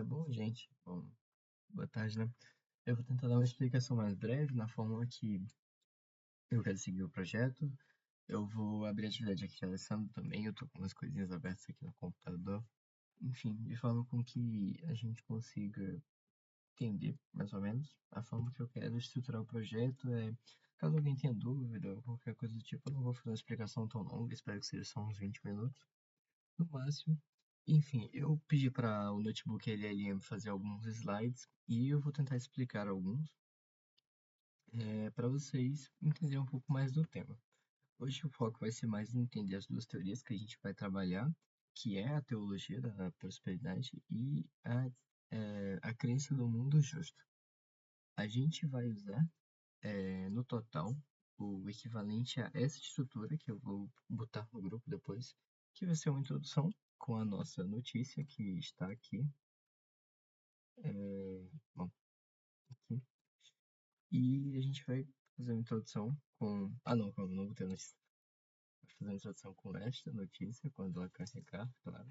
Bom, gente, boa tarde, né? Eu vou tentar dar uma explicação mais breve na forma que eu quero seguir o projeto. Eu vou abrir a atividade aqui de Alessandro também, eu tô com umas coisinhas abertas aqui no computador. Enfim, de forma com que a gente consiga entender, mais ou menos, a forma que eu quero estruturar o projeto. Caso alguém tenha dúvida ou qualquer coisa do tipo, eu não vou fazer uma explicação tão longa, espero que seja só uns 20 minutos, no máximo. Enfim, eu pedi para o notebook LLM fazer alguns slides e eu vou tentar explicar alguns para vocês entenderem um pouco mais do tema. Hoje o foco vai ser mais em entender as duas teorias que a gente vai trabalhar, que é a teologia da prosperidade e a crença do mundo justo. A gente vai usar, no total, o equivalente a essa estrutura, que eu vou botar no grupo depois, que vai ser uma introdução com a nossa notícia que está aqui. Bom, aqui. E a gente vai fazer uma introdução com. Ah, não, calma, não vou ter notícia. Vai fazer uma introdução com esta notícia, quando ela carregar, claro.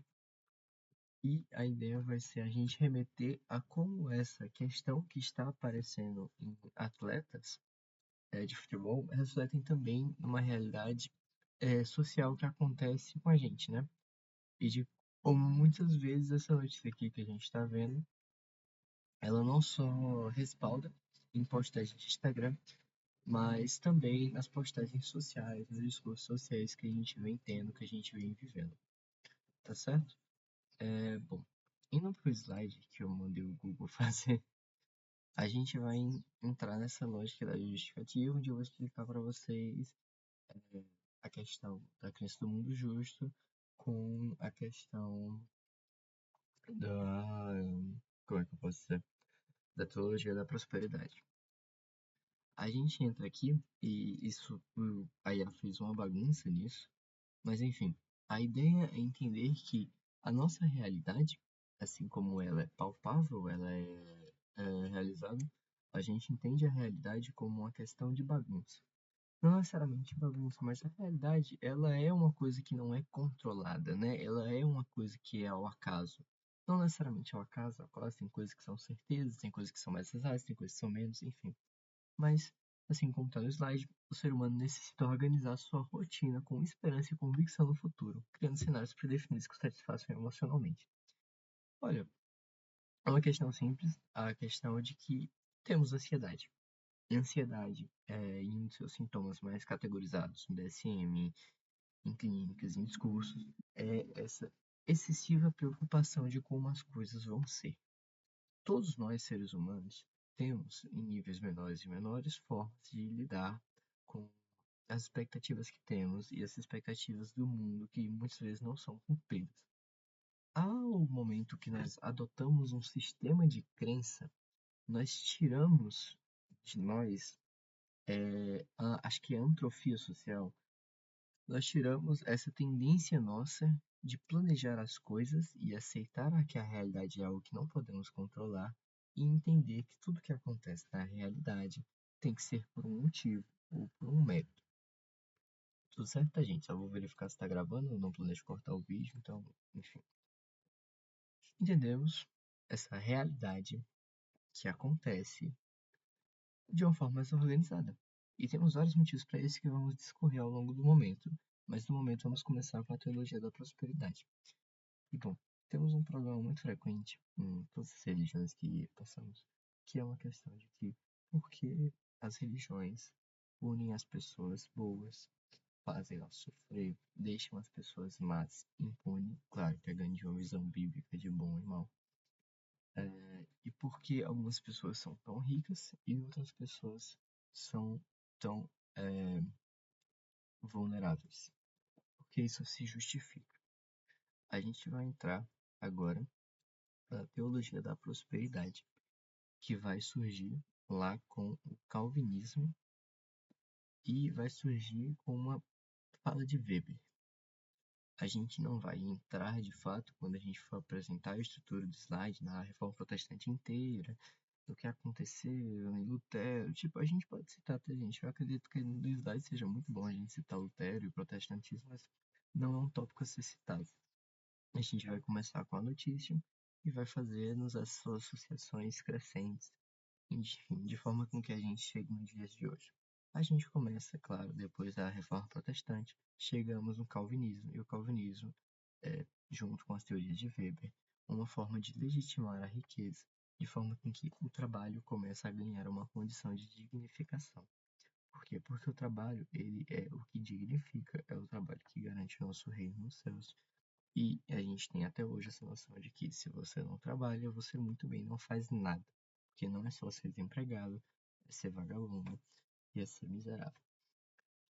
E a ideia vai ser a gente remeter a como essa questão que está aparecendo em atletas de futebol refletem também numa realidade social que acontece com a gente, né? E de como muitas vezes essa notícia aqui que a gente está vendo, ela não só respalda em postagens de Instagram, mas também nas postagens sociais, nos discursos sociais que a gente vem tendo, que a gente vem vivendo, tá certo? Bom, indo pro slide que eu mandei o Google fazer, a gente vai entrar nessa lógica da justificativa, onde eu vou explicar para vocês é, a questão da crença do mundo justo com a questão da, como é que eu posso dizer, da teologia da prosperidade. A gente entra aqui e isso, a IA fez uma bagunça nisso, mas enfim, a ideia é entender que a nossa realidade, assim como ela é palpável, ela é realizada, a gente entende a realidade como uma questão de bagunça. Não necessariamente bagunça, mas a realidade, ela é uma coisa que não é controlada, né? Ela é uma coisa que é ao acaso. Não necessariamente ao acaso, tem coisas que são certezas, tem coisas que são mais exatas, tem coisas que são menos, enfim. Mas, assim como está no slide, o ser humano necessita organizar sua rotina com esperança e convicção no futuro, criando cenários predefinidos que o satisfaçam emocionalmente. Olha, é uma questão simples, a questão é de que temos ansiedade. E ansiedade, em um dos seus sintomas mais categorizados no DSM, em clínicas, em discursos, é essa excessiva preocupação de como as coisas vão ser. Todos nós, seres humanos, temos, em níveis menores e menores, formas de lidar com as expectativas que temos e as expectativas do mundo que muitas vezes não são cumpridas. Ao momento que nós adotamos um sistema de crença, nós tiramos de nós, acho que é a atrofia social, nós tiramos essa tendência nossa de planejar as coisas e aceitar que a realidade é algo que não podemos controlar e entender que tudo que acontece na realidade tem que ser por um motivo ou por um mérito. Tudo certo, tá, gente? Só vou verificar se tá gravando, eu não planejo cortar o vídeo, então, enfim. Entendemos essa realidade que acontece de uma forma mais organizada. E temos vários motivos para isso que vamos discorrer ao longo do momento, mas no momento vamos começar com a teologia da prosperidade. E bom, temos um problema muito frequente em todas as religiões que passamos, que é uma questão de que por que as religiões unem as pessoas boas, fazem elas sofrer, deixam as pessoas más impunes, claro, pegando de uma visão bíblica de bom e mal. E por que algumas pessoas são tão ricas e outras pessoas são tão vulneráveis? Porque isso se justifica. A gente vai entrar agora na teologia da prosperidade, que vai surgir lá com o calvinismo e vai surgir com uma fala de Weber. A gente não vai entrar de fato quando a gente for apresentar a estrutura do slide na Reforma Protestante inteira, do que aconteceu em Lutero. Tipo, a gente pode citar, tá, gente? Eu acredito que no slide seja muito bom a gente citar Lutero e o protestantismo, mas não é um tópico a ser citado. A gente vai começar com a notícia e vai fazer-nos as suas associações crescentes, enfim, de forma com que a gente chegue nos dias de hoje. A gente começa, claro, depois da Reforma Protestante, chegamos no Calvinismo, e o Calvinismo junto com as teorias de Weber, uma forma de legitimar a riqueza, de forma com que o trabalho começa a ganhar uma condição de dignificação. Por quê? Porque o trabalho, ele é o que dignifica, é o trabalho que garante o nosso reino nos céus. E a gente tem até hoje essa noção de que se você não trabalha, você muito bem não faz nada. Porque não é só ser desempregado, é ser vagabundo e é ser miserável.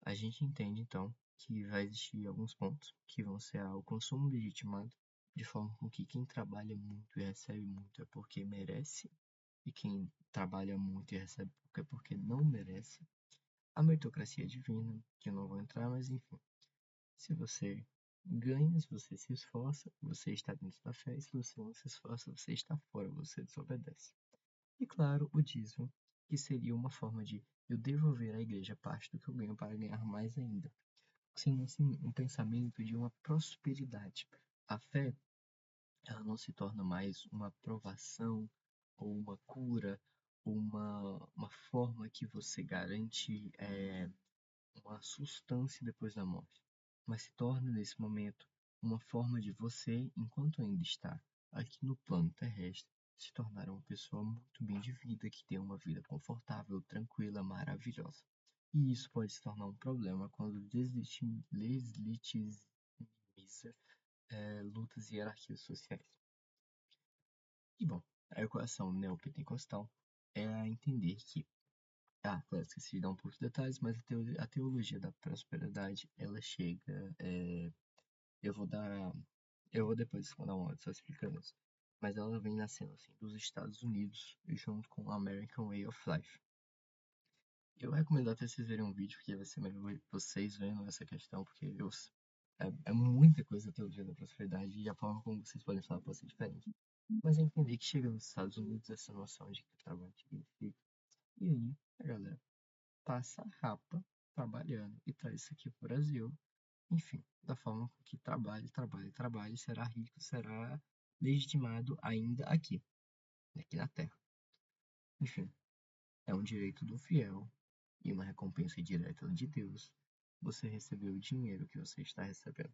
A gente entende, então, que vai existir alguns pontos que vão ser o consumo legitimado, de forma com que quem trabalha muito e recebe muito é porque merece, e quem trabalha muito e recebe pouco é porque não merece. A meritocracia divina, que eu não vou entrar, mas enfim. Se você ganha, se você se esforça, você está dentro da fé, e se você não se esforça, você está fora, você desobedece. E claro, o dízimo, que seria uma forma de eu devolver à igreja parte do que eu ganho para ganhar mais ainda, sendo assim um pensamento de uma prosperidade. A fé, ela não se torna mais uma aprovação ou uma cura, ou uma forma que você garante uma substância depois da morte, mas se torna nesse momento uma forma de você, enquanto ainda está aqui no plano terrestre, se tornar uma pessoa muito bem de vida, que tem uma vida confortável, tranquila, maravilhosa. E isso pode se tornar um problema quando deslegitimiza lutas e hierarquias sociais. E bom, a equação neopentecostal é a entender que claro, esqueci de dar um pouco de detalhes, mas a teologia da prosperidade, ela chega. Eu vou dar. Eu vou depois dar uma hora só explicando isso. Mas ela vem nascendo assim dos Estados Unidos, junto com o American Way of Life. Eu recomendo até vocês verem um vídeo, porque vai ser melhor vocês vendo essa questão, porque é muita coisa a teologia da prosperidade e a forma como vocês podem falar pode ser diferente. Mas é entender que chega nos Estados Unidos essa noção de que o trabalho significa. E aí, a galera passa a rapa trabalhando e traz isso aqui para o Brasil. Enfim, da forma que trabalhe, trabalhe, trabalhe, será rico, será legitimado ainda aqui na Terra. Enfim, é um direito do fiel e uma recompensa direta de Deus você receber o dinheiro que você está recebendo.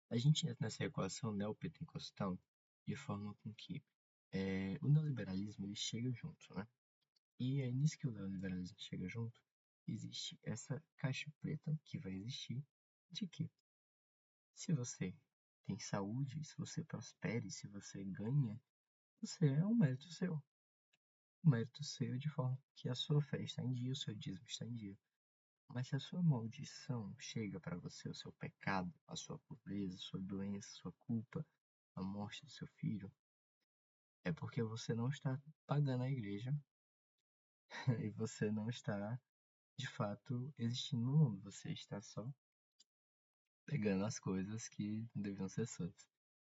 A gente entra nessa equação neopentecostal de forma com que o neoliberalismo ele chega junto, né? E é nisso que o neoliberalismo chega junto, existe essa caixa preta que vai existir de que se você tem saúde, se você prospere, se você ganha, você é um mérito seu. Um mérito seu de forma que a sua fé está em dia, o seu dízimo está em dia. Mas se a sua maldição chega para você, o seu pecado, a sua pobreza, a sua doença, a sua culpa, a morte do seu filho, é porque você não está pagando a igreja e você não está de fato existindo no mundo. Você está só pegando as coisas que não deviam ser suas.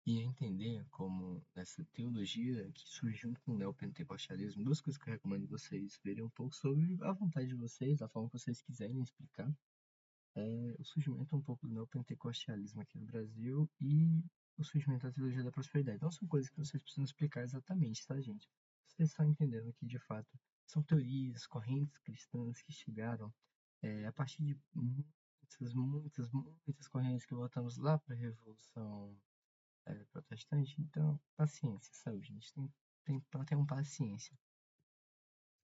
E entender como essa teologia que surgiu com o neopentecostalismo, duas coisas que eu recomendo vocês verem um pouco sobre a vontade de vocês, a forma que vocês quiserem explicar, o surgimento um pouco do neopentecostalismo aqui no Brasil e o surgimento da teologia da prosperidade. Não são coisas que vocês precisam explicar exatamente, tá, gente? Vocês estão entendendo que, de fato, são teorias, correntes cristãs que chegaram a partir de muitas correntes que voltamos lá para a Revolução protestante. Então, paciência, sabe, gente? Tenham paciência.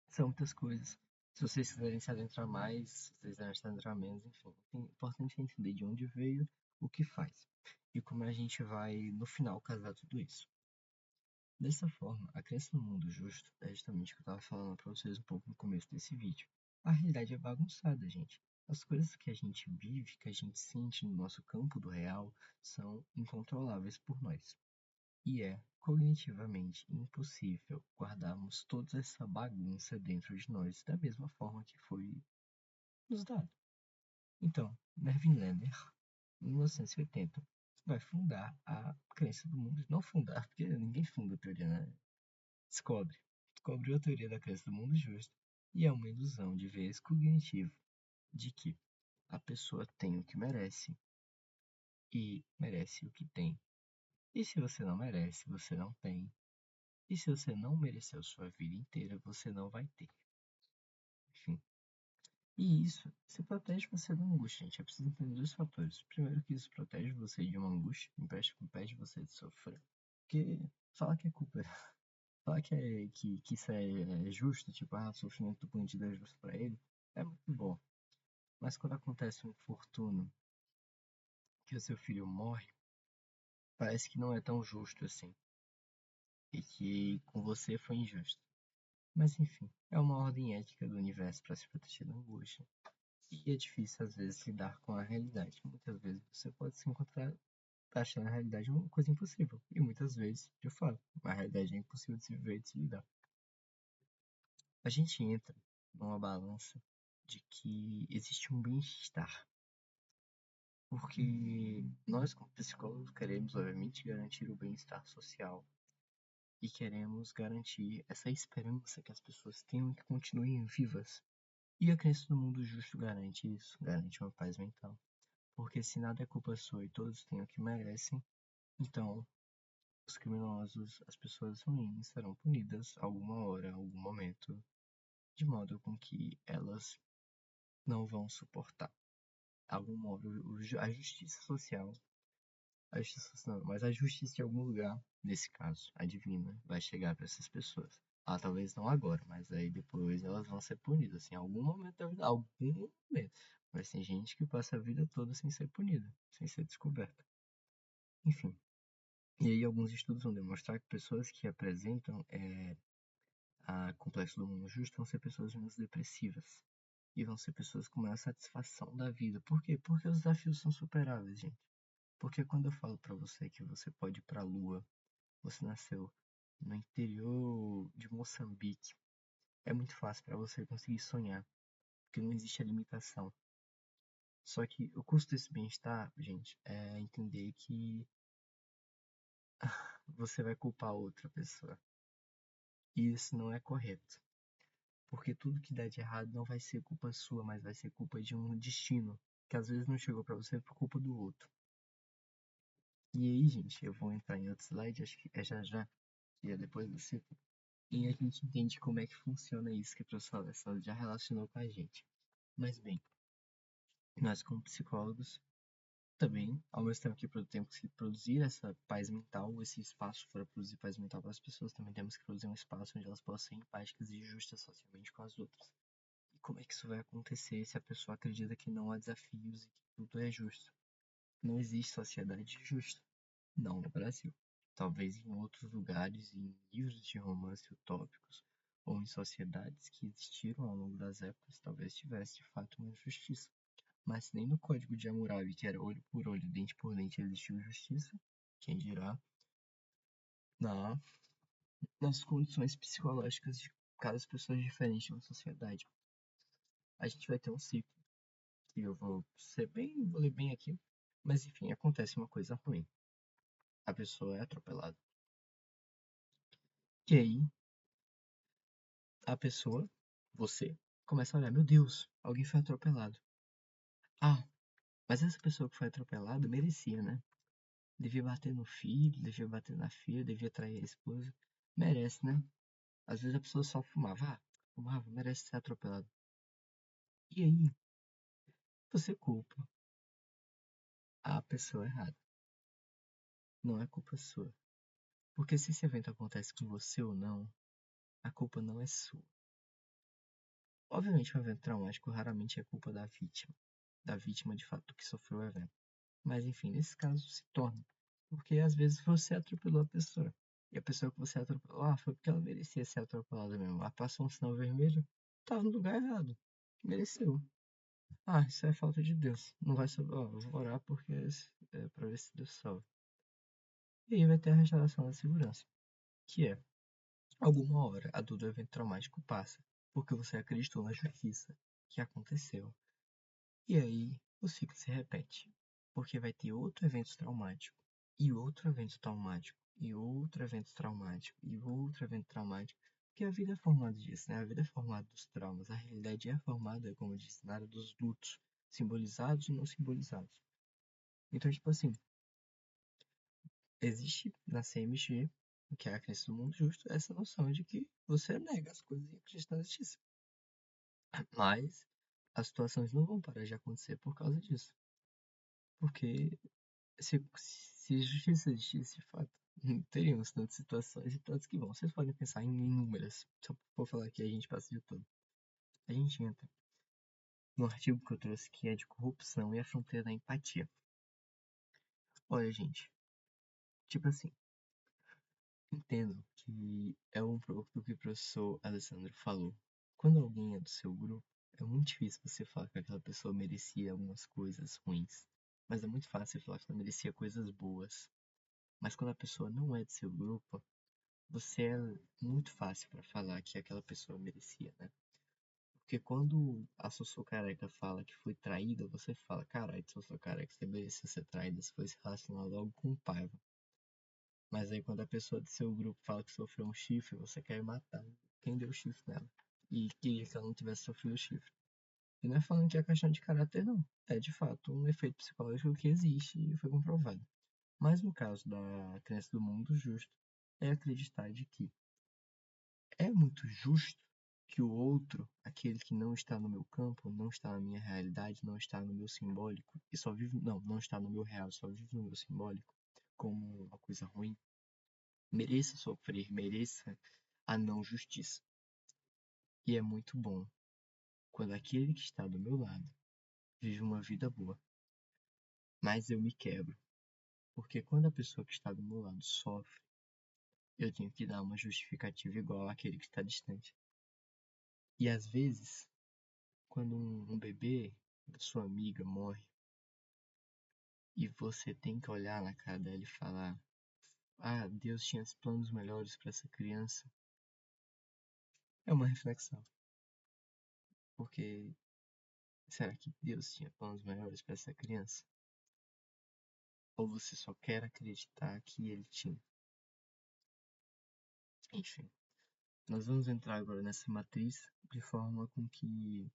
São muitas coisas. Se vocês quiserem se adentrar mais, se vocês quiserem se adentrar menos, enfim. É importante entender de onde veio, o que faz. E como a gente vai, no final, casar tudo isso. Dessa forma, a crença no mundo justo é justamente o que eu estava falando para vocês um pouco no começo desse vídeo. A realidade é bagunçada, gente. As coisas que a gente vive, que a gente sente no nosso campo do real, são incontroláveis por nós. E é cognitivamente impossível guardarmos toda essa bagunça dentro de nós da mesma forma que foi nos dado. Então, Mervyn Lender, em 1980, vai fundar a crença do mundo. Não fundar, porque ninguém funda a teoria, né? Descobriu a teoria da crença do mundo justo, e é uma ilusão de viés cognitivo de que a pessoa tem o que merece e merece o que tem E se você não merece, você não tem. E se você não mereceu sua vida inteira, você não vai ter. Enfim. E isso se protege você da angústia, gente. É preciso entender dois fatores. Primeiro, que isso protege você de uma angústia, impede você de sofrer. Porque falar que é culpa, falar que isso é justo, tipo, o sofrimento do bandido é justo pra ele, é muito bom. Mas quando acontece um infortúnio que o seu filho morre, parece que não é tão justo assim. E que com você foi injusto. Mas enfim, é uma ordem ética do universo para se proteger da angústia. E é difícil às vezes lidar com a realidade. Muitas vezes você pode se encontrar achando a realidade uma coisa impossível. E muitas vezes, de fato, a realidade é impossível de se viver e de se lidar. A gente entra numa balança de que existe um bem-estar. Porque nós, como psicólogos, queremos, obviamente, garantir o bem-estar social. E queremos garantir essa esperança que as pessoas tenham e que continuem vivas. E a crença no mundo justo garante isso, garante uma paz mental. Porque se nada é culpa sua e todos têm o que merecem, então os criminosos, as pessoas ruins serão punidas alguma hora, algum momento, de modo com que elas não vão suportar. Algum modo, a justiça social, a justiça social não, mas a justiça de algum lugar, nesse caso, a divina, vai chegar para essas pessoas. Ah, talvez não agora, mas aí depois elas vão ser punidas, assim, em algum momento da vida, algum momento. Mas tem gente que passa a vida toda sem ser punida, sem ser descoberta. Enfim. E aí alguns estudos vão demonstrar que pessoas que apresentam a complexo do mundo justo vão ser pessoas menos depressivas. E vão ser pessoas com maior satisfação da vida. Por quê? Porque os desafios são superáveis, gente. Porque quando eu falo pra você que você pode ir pra Lua, você nasceu no interior de Moçambique, é muito fácil pra você conseguir sonhar. Porque não existe a limitação. Só que o custo desse bem-estar, gente, é entender que você vai culpar outra pessoa. E isso não é correto. Porque tudo que dá de errado não vai ser culpa sua, mas vai ser culpa de um destino que às vezes não chegou pra você por culpa do outro. E aí, gente, eu vou entrar em outro slide, acho que é já já, e é depois do ciclo. E a gente entende como é que funciona isso que a professora Alessandra já relacionou com a gente. Mas bem, nós como psicólogos também, ao mesmo tempo que temos que produzir essa paz mental, esse espaço para produzir paz mental para as pessoas, também temos que produzir um espaço onde elas possam ser empáticas e justas socialmente com as outras. E como é que isso vai acontecer se a pessoa acredita que não há desafios e que tudo é justo? Não existe sociedade justa. Não no Brasil. Talvez em outros lugares, em livros de romance utópicos, ou em sociedades que existiram ao longo das épocas, talvez tivesse de fato uma justiça. Mas nem no Código de Hammurabi, que era olho por olho, dente por dente, existiu justiça. Quem dirá na, nas condições psicológicas de cada pessoa diferente em uma sociedade. A gente vai ter um ciclo que eu vou ler bem aqui, mas enfim, acontece uma coisa ruim. A pessoa é atropelada. E aí, a pessoa, você, começa a olhar, meu Deus, alguém foi atropelado. Ah, mas essa pessoa que foi atropelada merecia, né? Devia bater no filho, devia bater na filha, devia trair a esposa. Merece, né? Às vezes a pessoa só fumava. Fumava, merece ser atropelado. E aí, você culpa a pessoa errada. Não é culpa sua. Porque se esse evento acontece com você ou não, a culpa não é sua. Obviamente, um evento traumático raramente é culpa da vítima de fato que sofreu o evento. Mas enfim, nesse caso se torna. Porque às vezes você atropelou a pessoa. E a pessoa que você atropelou, foi porque ela merecia ser atropelada mesmo. Ela passou um sinal vermelho, tava no lugar errado. Mereceu. Isso é falta de Deus. Não vai salvar. Eu vou orar porque é pra ver se Deus salva. E aí vai ter a restauração da segurança. Que é, alguma hora a dor do evento traumático passa. Porque você acreditou na justiça que aconteceu. E aí o ciclo se repete. Porque vai ter outro evento traumático, e outro evento traumático, e outro evento traumático, e outro evento traumático. Porque a vida é formada disso, né? A vida é formada dos traumas. A realidade é formada, como eu disse, na área dos lutos, simbolizados e não simbolizados. Então, tipo assim, existe na CMG, que é a crença do mundo justo, essa noção de que você nega as coisas e acredita na justiça. Mas as situações não vão parar de acontecer por causa disso. Porque se justiça existisse de fato, não teríamos tantas situações e tantas que vão. Vocês podem pensar em inúmeras. Só por falar que a gente passa de tudo. A gente entra no artigo que eu trouxe que é de corrupção e a fronteira da empatia. Olha, gente, tipo assim, entendo que é um pouco do que o professor Alessandro falou. Quando alguém é do seu grupo, é muito difícil você falar que aquela pessoa merecia algumas coisas ruins. Mas é muito fácil falar que ela merecia coisas boas. Mas quando a pessoa não é do seu grupo, você é muito fácil para falar que aquela pessoa merecia, né? Porque quando a Sossô Careca fala que foi traída, você fala, caralho, Sossô Careca, você merecia ser traída, você foi se relacionar logo com Paiva. Mas aí quando a pessoa do seu grupo fala que sofreu um chifre, você quer matar quem deu o chifre nela. E queria que ela não tivesse sofrido o chifre. E não é falando que é questão de caráter, não. É de fato um efeito psicológico que existe e foi comprovado. Mas no caso da crença do mundo justo, é acreditar de que é muito justo que o outro, aquele que não está no meu campo, não está na minha realidade, não está no meu simbólico, e só vive, não está no meu real, só vive no meu simbólico, como uma coisa ruim, mereça sofrer, mereça a não justiça. E é muito bom quando aquele que está do meu lado vive uma vida boa. Mas eu me quebro, porque quando a pessoa que está do meu lado sofre, eu tenho que dar uma justificativa igual àquele que está distante. E às vezes, quando um bebê da sua amiga morre e você tem que olhar na cara dela e falar: Ah, Deus tinha planos melhores para essa criança. É uma reflexão. Porque será que Deus tinha planos melhores para essa criança? Ou você só quer acreditar que ele tinha? Enfim, nós vamos entrar agora nessa matriz de forma com que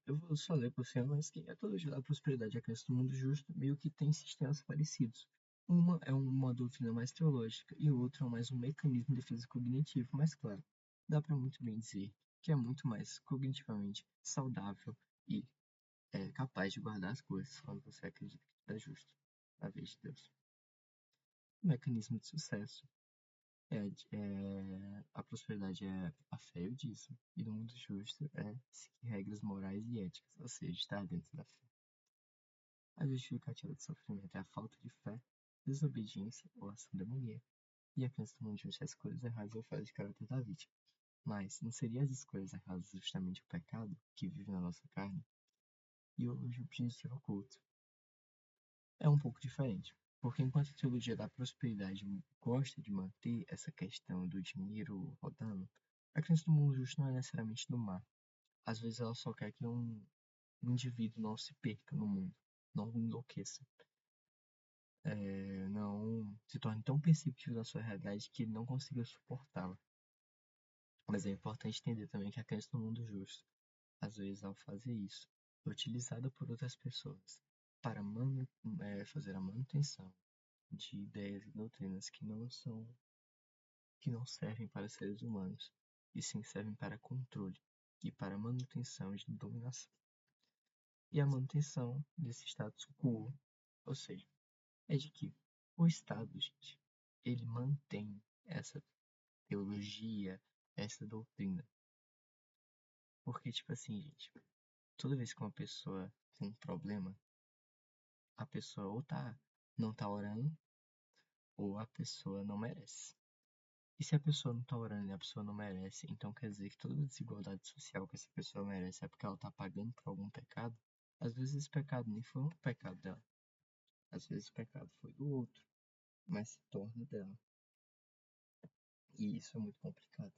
eu vou só ler por cima, mas que a teologia da prosperidade e a crença do mundo justo meio que tem sistemas parecidos. Uma é uma doutrina mais teológica e outra é mais um mecanismo de defesa cognitivo, mas claro, dá para muito bem dizer que é muito mais cognitivamente saudável e é capaz de guardar as coisas quando você acredita que é justo, na vez de Deus. O mecanismo de sucesso a prosperidade é a fé e o dízimo, e no mundo justo é seguir regras morais e éticas, ou seja, estar dentro da fé. A justificativa do sofrimento é a falta de fé, desobediência ou ação demoníaca, e a crença do mundo justo é as escolhas erradas ou falha de caráter da vítima. Mas não seriam as escolhas erradas justamente o pecado que vive na nossa carne? E hoje o objetivo oculto é um pouco diferente. Porque enquanto a teologia da prosperidade gosta de manter essa questão do dinheiro rodando, a crença do mundo justo não é necessariamente do mar. Às vezes ela só quer que um indivíduo não se perca no mundo, não enlouqueça, não se torne tão perceptível da sua realidade que ele não consiga suportá-la. Mas é importante entender também que a crença no mundo justo, às vezes ao fazer isso, é utilizada por outras pessoas para fazer a manutenção de ideias e doutrinas que não servem para seres humanos, e sim servem para controle e para manutenção de dominação. E a manutenção desse status quo, ou seja, é de que o Estado, gente, ele mantém essa teologia, essa doutrina. Porque, tipo assim, gente, toda vez que uma pessoa tem um problema, a pessoa não tá orando, ou a pessoa não merece. E se a pessoa não tá orando e a pessoa não merece, então quer dizer que toda a desigualdade social que essa pessoa merece é porque ela tá pagando por algum pecado? Às vezes esse pecado nem foi um pecado dela. Às vezes o pecado foi do outro, mas se torna dela. E isso é muito complicado.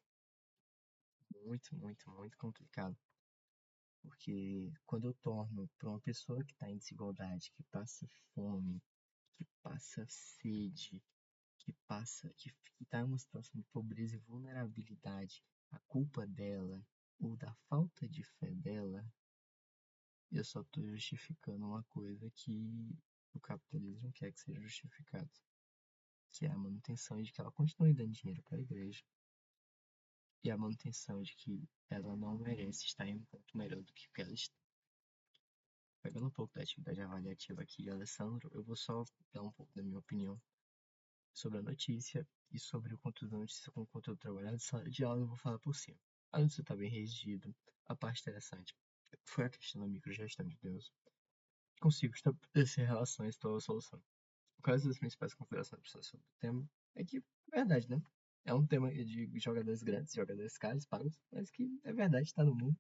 Muito, muito, muito complicado. Porque quando eu torno para uma pessoa que está em desigualdade, que passa fome, que passa sede, que está em uma situação de pobreza e vulnerabilidade, a culpa dela ou da falta de fé dela, eu só estou justificando uma coisa que o capitalismo quer que seja justificado, que é a manutenção de que ela continue dando dinheiro para a igreja e a manutenção de que ela não merece estar em um ponto melhor do que o que ela está. Pegando um pouco da atividade avaliativa aqui, Alessandro, eu vou só dar um pouco da minha opinião sobre a notícia e sobre o conteúdo da notícia com o conteúdo trabalhado de sala de aula, eu vou falar por cima. A notícia está bem redigida. A parte interessante foi a questão da microgestão de Deus. Consigo estabelecer relações para a solução. Quais as principais considerações da pessoa sobre o tema? É que, é verdade, né? É um tema de jogadores grandes, jogadores caros, pagos, mas que é verdade, está no mundo.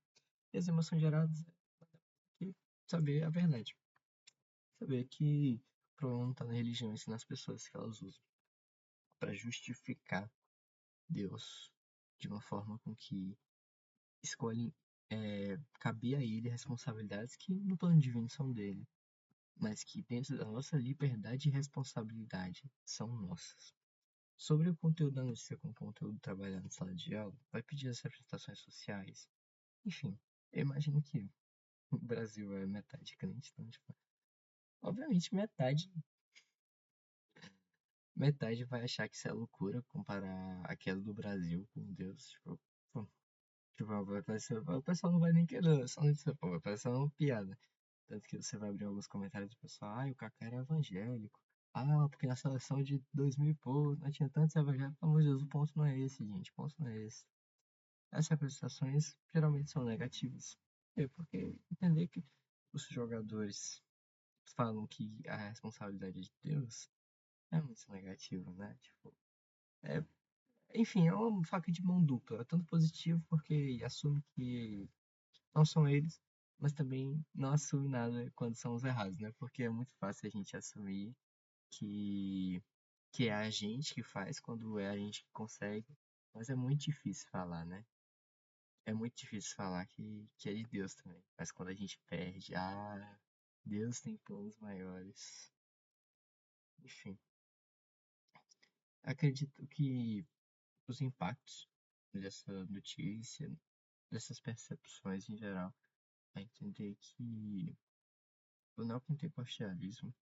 E as emoções geradas é saber a verdade. Saber que o problema não está na religião, e sim nas pessoas que elas usam para justificar Deus de uma forma com que escolhem caber a ele responsabilidades que no plano divino são dele, mas que dentro da nossa liberdade e responsabilidade são nossas. Sobre o conteúdo da notícia com o conteúdo trabalhado em sala de aula, vai pedir as representações sociais. Enfim, eu imagino que o Brasil é metade crente, então, tipo, obviamente metade vai achar que isso é loucura comparar a queda do Brasil com Deus. Tipo, pô, tipo, o pessoal não vai nem querer, só não dizer, pô, vai parecer uma piada. Tanto que você vai abrir alguns comentários do pessoal, o Kaká era evangélico. Ah, porque na seleção de 2000 e pouco não tinha tantos evangélicos. Pelo amor de Deus, o ponto não é esse, gente. O ponto não é esse. Essas representações geralmente são negativas. Porque entender que os jogadores falam que a responsabilidade é de Deus é muito negativo, né? Tipo, é, enfim, é uma faca de mão dupla. É tanto positivo porque assume que não são eles, mas também não assume nada quando são os errados, né? Porque é muito fácil a gente assumir que, que é a gente que faz quando é a gente que consegue, mas é muito difícil falar, né? É muito difícil falar que é de Deus também. Mas quando a gente perde, Deus tem planos maiores. Enfim, acredito que os impactos dessa notícia, dessas percepções em geral, é entender que o neopentecostalismo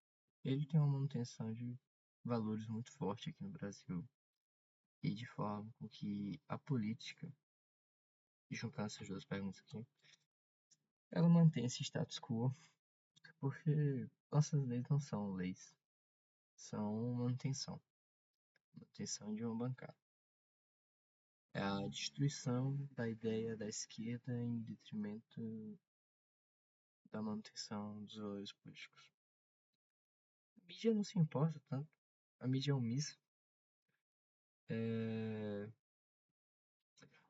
ele tem uma manutenção de valores muito forte aqui no Brasil e de forma com que a política, e juntando essas duas perguntas aqui, ela mantém esse status quo porque nossas leis não são leis, são manutenção de uma bancada. É a destruição da ideia da esquerda em detrimento da manutenção dos valores políticos. A mídia não se importa tanto, a mídia é omissa.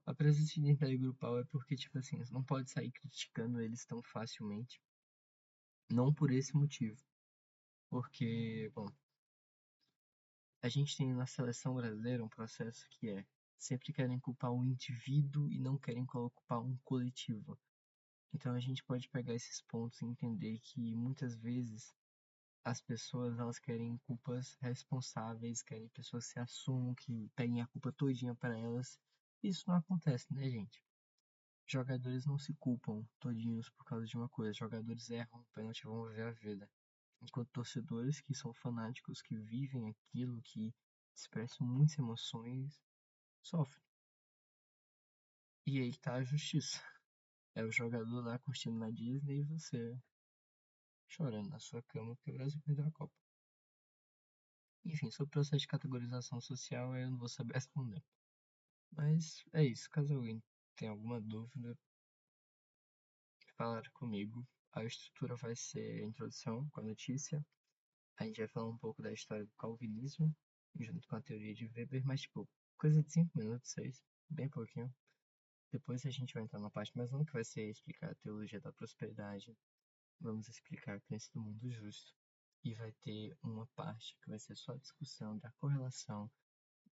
A presença de identidade grupal é porque, tipo assim, você não pode sair criticando eles tão facilmente. Não por esse motivo. Porque, bom, a gente tem na seleção brasileira um processo que é sempre querem culpar um indivíduo e não querem culpar um coletivo. Então a gente pode pegar esses pontos e entender que muitas vezes as pessoas elas querem culpas responsáveis, querem pessoas que se assumam, que peguem a culpa todinha para elas. Isso não acontece, né, gente? Jogadores não se culpam todinhos por causa de uma coisa. Jogadores erram, pênalti vão viver a vida. Enquanto torcedores que são fanáticos, que vivem aquilo, que expressam muitas emoções, sofrem. E aí tá a justiça. É o jogador lá curtindo na Disney e você chorando na sua cama porque o Brasil perdeu a Copa. Enfim, sobre o processo de categorização social eu não vou saber responder. Mas é isso. Caso alguém tenha alguma dúvida, falar comigo. A estrutura vai ser a introdução com a notícia. A gente vai falar um pouco da história do calvinismo, junto com a teoria de Weber, mas tipo, coisa de 5 minutos, 6, bem pouquinho. Depois a gente vai entrar na parte mais longa, que vai ser explicar a teologia da prosperidade. Vamos explicar a crença do mundo justo. E vai ter uma parte que vai ser só a discussão da correlação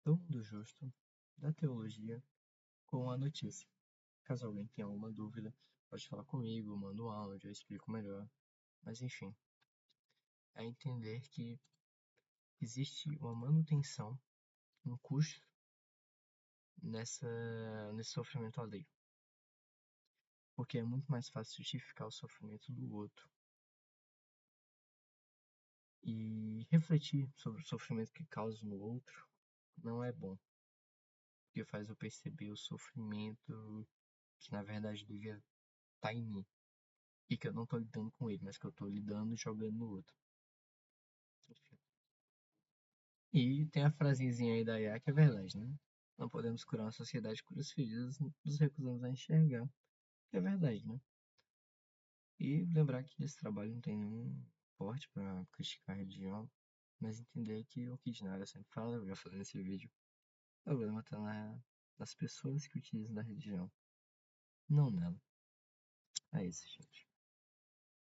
do mundo justo, da teologia, com a notícia. Caso alguém tenha alguma dúvida, pode falar comigo, manda um áudio, eu explico melhor. Mas enfim, é entender que existe uma manutenção, um custo nesse sofrimento alheio. Porque é muito mais fácil justificar o sofrimento do outro E refletir sobre o sofrimento que causa no outro não é bom, porque faz eu perceber o sofrimento que na verdade devia estar em mim e que eu não tô lidando com ele, mas que eu tô lidando e jogando no outro. Enfim. E tem a frasezinha aí da IA que é verdade, né? Não podemos curar uma sociedade cujas feridas nos recusamos a enxergar. Que é verdade, né? E lembrar que esse trabalho não tem nenhum porte para criticar a religião, mas entender que o que Nara sempre fala, eu já falei nesse vídeo, o problema está nas pessoas que utilizam da religião, não nela. É isso, gente.